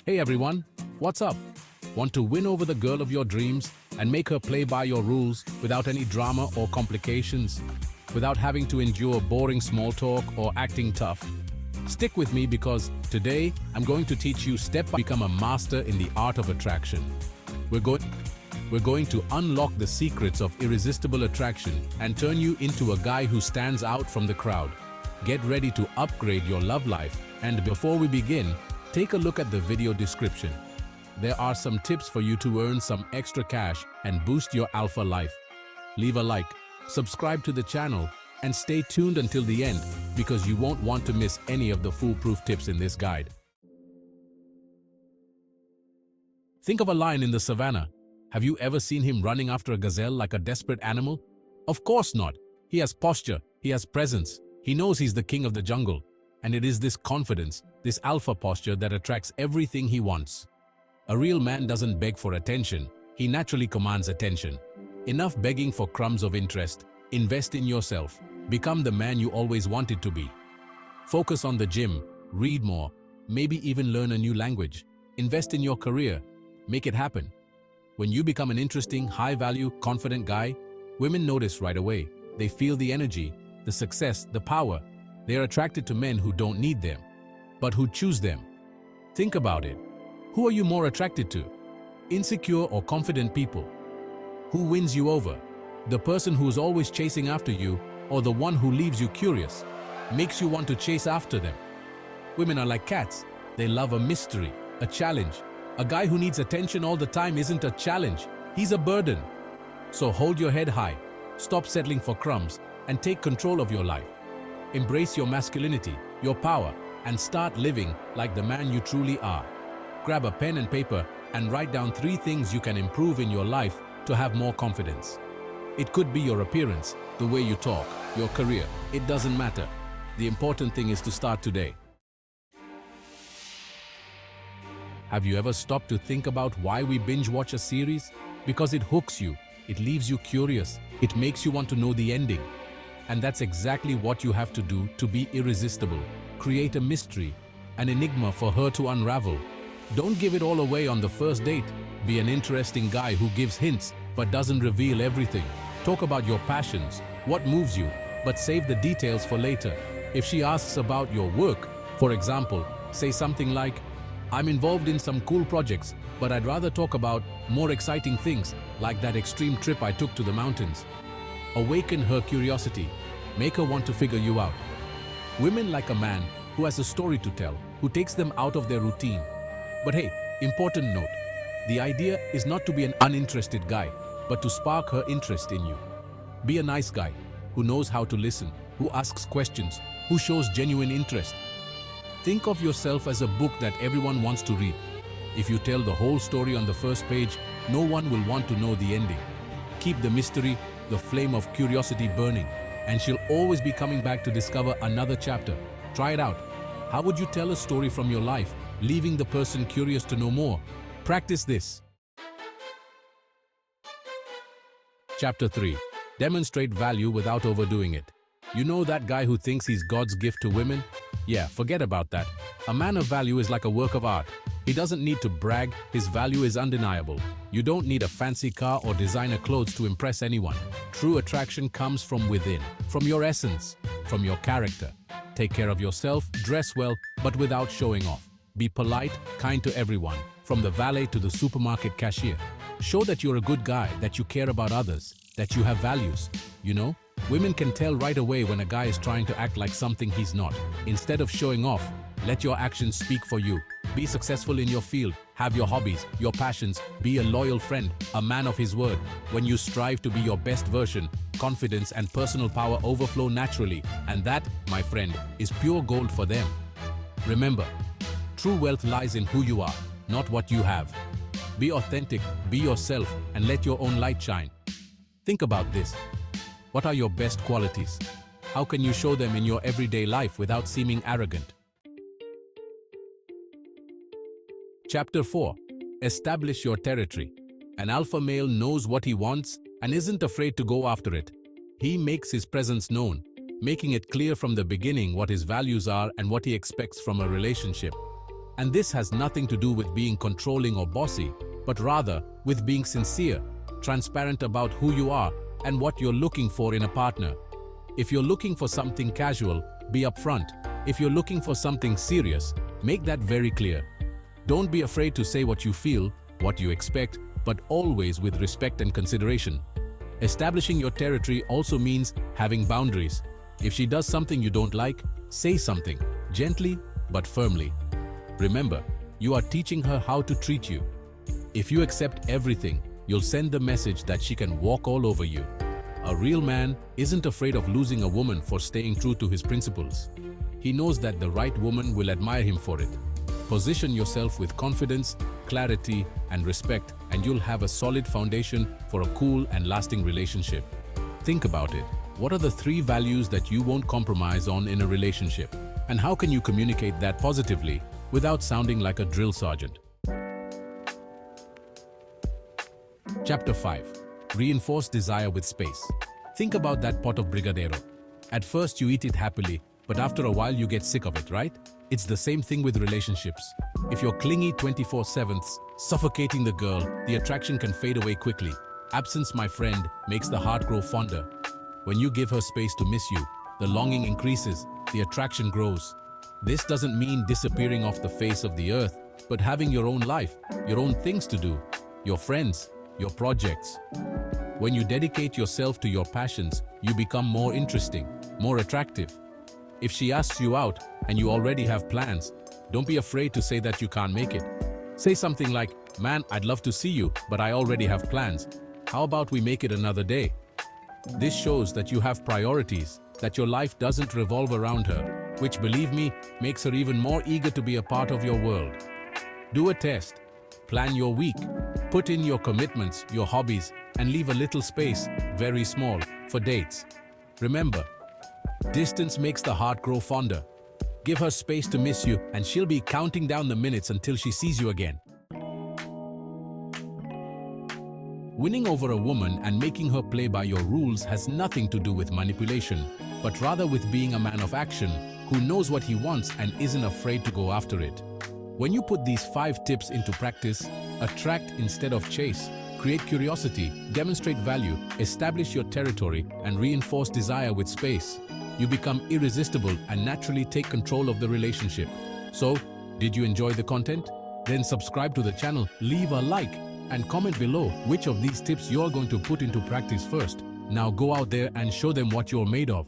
Hey everyone, what's up? Want to win over the girl of your dreams and make her play by your rules without any drama or complications, without having to endure boring small talk or acting tough? Stick with me because today I'm going to teach you step by become a master in the art of attraction. We're going to unlock the secrets of irresistible attraction and turn you into a guy who stands out from the crowd. Get ready to upgrade your love life, and before we begin, take a look at the video description. There are some tips for you to earn some extra cash and boost your alpha life. Leave a like, subscribe to the channel, and stay tuned until the end because you won't want to miss any of the foolproof tips in this guide. Think of a lion in the savannah. Have you ever seen him running after a gazelle like a desperate animal? Of course not. He has posture, he has presence, he knows he's the king of the jungle. And it is this confidence, this alpha posture that attracts everything he wants. A real man doesn't beg for attention, he naturally commands attention. Enough begging for crumbs of interest. Invest in yourself. Become the man you always wanted to be. Focus on the gym, read more, maybe even learn a new language. Invest in your career. Make it happen. When you become an interesting, high-value, confident guy, women notice right away. They feel the energy, the success, the power. They are attracted to men who don't need them, but who choose them. Think about it. Who are you more attracted to? Insecure or confident people? Who wins you over? The person who's always chasing after you, or the one who leaves you curious, makes you want to chase after them? Women are like cats. They love a mystery, a challenge. A guy who needs attention all the time isn't a challenge, he's a burden. So hold your head high, stop settling for crumbs, and take control of your life. Embrace your masculinity, your power, and start living like the man you truly are. Grab a pen and paper and write down 3 things you can improve in your life to have more confidence. It could be your appearance, the way you talk, your career. It doesn't matter. The important thing is to start today. Have you ever stopped to think about why we binge watch a series? Because it hooks you, it leaves you curious, it makes you want to know the ending. And that's exactly what you have to do to be irresistible. Create a mystery, an enigma for her to unravel. Don't give it all away on the first date. Be an interesting guy who gives hints but doesn't reveal everything. Talk about your passions, what moves you, but save the details for later. If she asks about your work, for example, say something like, "I'm involved in some cool projects, but I'd rather talk about more exciting things, like that extreme trip I took to the mountains." Awaken her curiosity. Make her want to figure you out. Women like a man who has a story to tell, who takes them out of their routine. But hey, important note. The idea is not to be an uninterested guy, but to spark her interest in you. Be a nice guy who knows how to listen, who asks questions, who shows genuine interest. Think of yourself as a book that everyone wants to read. If you tell the whole story on the first page, no one will want to know the ending. Keep the mystery, the flame of curiosity burning, and she'll always be coming back to discover another chapter. Try it out. How would you tell a story from your life, leaving the person curious to know more? Practice this. Chapter 3. Demonstrate value without overdoing it. You know that guy who thinks he's God's gift to women? Yeah, forget about that. A man of value is like a work of art. He doesn't need to brag, his value is undeniable. You don't need a fancy car or designer clothes to impress anyone. True attraction comes from within, from your essence, from your character. Take care of yourself, dress well, but without showing off. Be polite, kind to everyone, from the valet to the supermarket cashier. Show that you're a good guy, that you care about others, that you have values. You know, women can tell right away when a guy is trying to act like something he's not. Instead of showing off, let your actions speak for you. Be successful in your field, have your hobbies, your passions, be a loyal friend, a man of his word. When you strive to be your best version, confidence and personal power overflow naturally, and that, my friend, is pure gold for them. Remember, true wealth lies in who you are, not what you have. Be authentic, be yourself, and let your own light shine. Think about this. What are your best qualities? How can you show them in your everyday life without seeming arrogant? Chapter 4. Establish your territory. An alpha male knows what he wants and isn't afraid to go after it. He makes his presence known, making it clear from the beginning what his values are and what he expects from a relationship. And this has nothing to do with being controlling or bossy, but rather with being sincere, transparent about who you are and what you're looking for in a partner. If you're looking for something casual, be upfront. If you're looking for something serious, make that very clear. Don't be afraid to say what you feel, what you expect, but always with respect and consideration. Establishing your territory also means having boundaries. If she does something you don't like, say something, gently but firmly. Remember, you are teaching her how to treat you. If you accept everything, you'll send the message that she can walk all over you. A real man isn't afraid of losing a woman for staying true to his principles. He knows that the right woman will admire him for it. Position yourself with confidence, clarity, and respect, and you'll have a solid foundation for a cool and lasting relationship. Think about it. What are the 3 values that you won't compromise on in a relationship? And how can you communicate that positively without sounding like a drill sergeant? Chapter 5. Reinforce desire with space. Think about that pot of brigadeiro. At first you eat it happily, but after a while you get sick of it, right? It's the same thing with relationships. If you're clingy 24/7, suffocating the girl, the attraction can fade away quickly. Absence, my friend, makes the heart grow fonder. When you give her space to miss you, the longing increases, the attraction grows. This doesn't mean disappearing off the face of the earth, but having your own life, your own things to do, your friends, your projects. When you dedicate yourself to your passions, you become more interesting, more attractive. If she asks you out and you already have plans, don't be afraid to say that you can't make it. Say something like, "Man, I'd love to see you, but I already have plans. How about we make it another day?" This shows that you have priorities, that your life doesn't revolve around her, which, believe me, makes her even more eager to be a part of your world. Do a test. Plan your week. Put in your commitments, your hobbies, and leave a little space, very small, for dates. Remember, distance makes the heart grow fonder. Give her space to miss you, and she'll be counting down the minutes until she sees you again. Winning over a woman and making her play by your rules has nothing to do with manipulation, but rather with being a man of action who knows what he wants and isn't afraid to go after it. When you put these 5 tips into practice, attract instead of chase, create curiosity, demonstrate value, establish your territory, and reinforce desire with space, you become irresistible and naturally take control of the relationship. So, did you enjoy the content? Then subscribe to the channel, leave a like, and comment below which of these tips you're going to put into practice first. Now go out there and show them what you're made of.